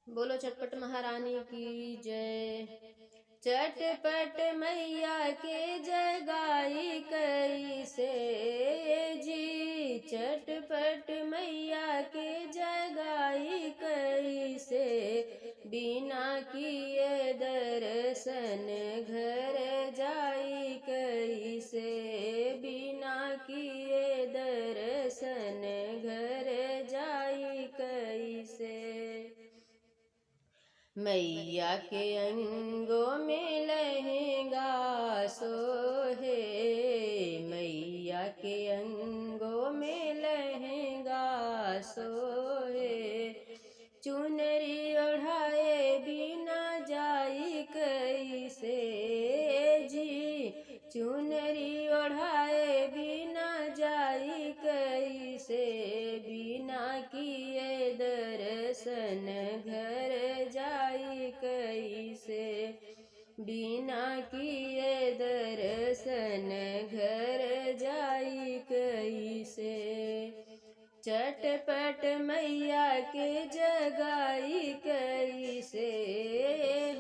बोलो चटपट महारानी की जय। चटपट मैया के जगाई कैसे जी, चटपट मैया के जगाई कैसे, बिना किए दर्शन घर जाई कैसे, बिना किए दर्शन घर जाई कैसे। मैया के अंगों में लहंगा सोहे, मैया के अंगों में लहंगा सोहे, चुनरी ओढ़ाए बिना जाई कैसे जी, चुनरी ओढ़ाए बिना जाई कैसे, बिना किए दर्शन घर जाई कैसे, बिना किए दर्शन घर जाई कैसे। चटपट मैया के जगाई कैसे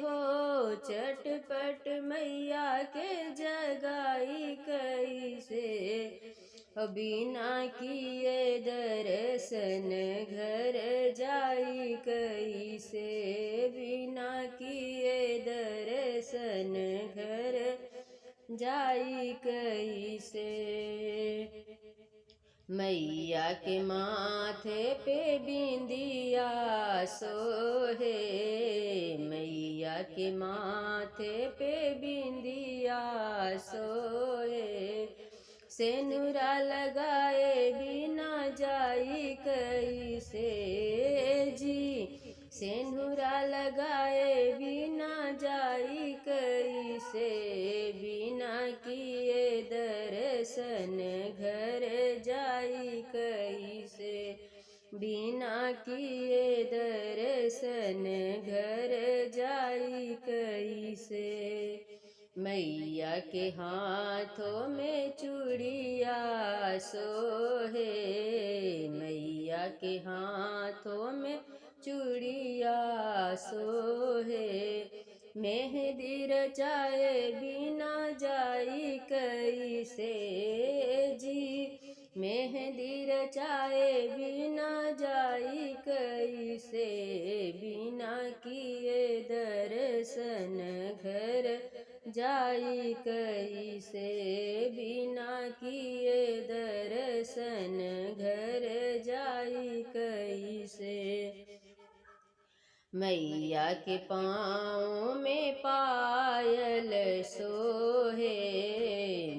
हो, चटपट मैया के जगाई कैसे, बिना किए दर्शन घर जाई कैसे, बिना किए दर्शन घर जाई कैसे। मैया के माथे पे बिंदिया सोहे, मैया के माथे पे बिंदिया सोहे, सेनुरा लगाए बिना जाई कैसे जी, सेनुरा लगाए बिना जाई कैसे, बिना किए दर्शन घर जाई कैसे, बिना किए दर्शन घर जाई कैसे। मैया के हाथों में चूड़िया सोहे, मैया के हाथों में चूड़िया सोहे, मेहंदी रचाए बिना जाई कैसे जी, मेहंदी रचाए बिना जाई कैसे, बिना किए दर्शन घर जाई कैसे, बिना किए दर्शन घर जाई कैसे। मैया के पाँव में पायल सोहे,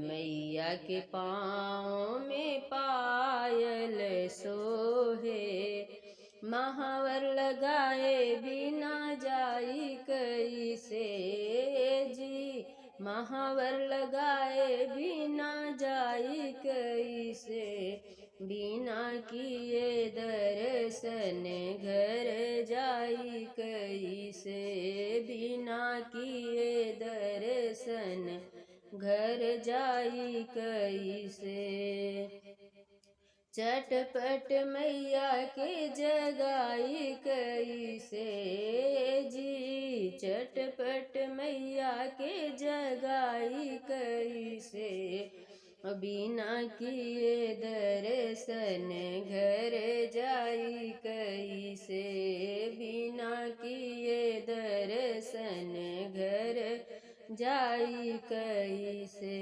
मैया के पाँव में पायल सोहे, महावर लगाए बिना जाई कैसे जी, महावर लगाए बिना जाई कैसे, बिना किए दर्शन घर जाई कैसे, बिना किए दर्शन घर जाई कैसे। चटपट मैया के जगाई कैसे जी, चटपट मैया के जगाई कैसे, बिना किए दर्शन घर जाई कैसे, बिना किए दर्शन घर जाई कैसे।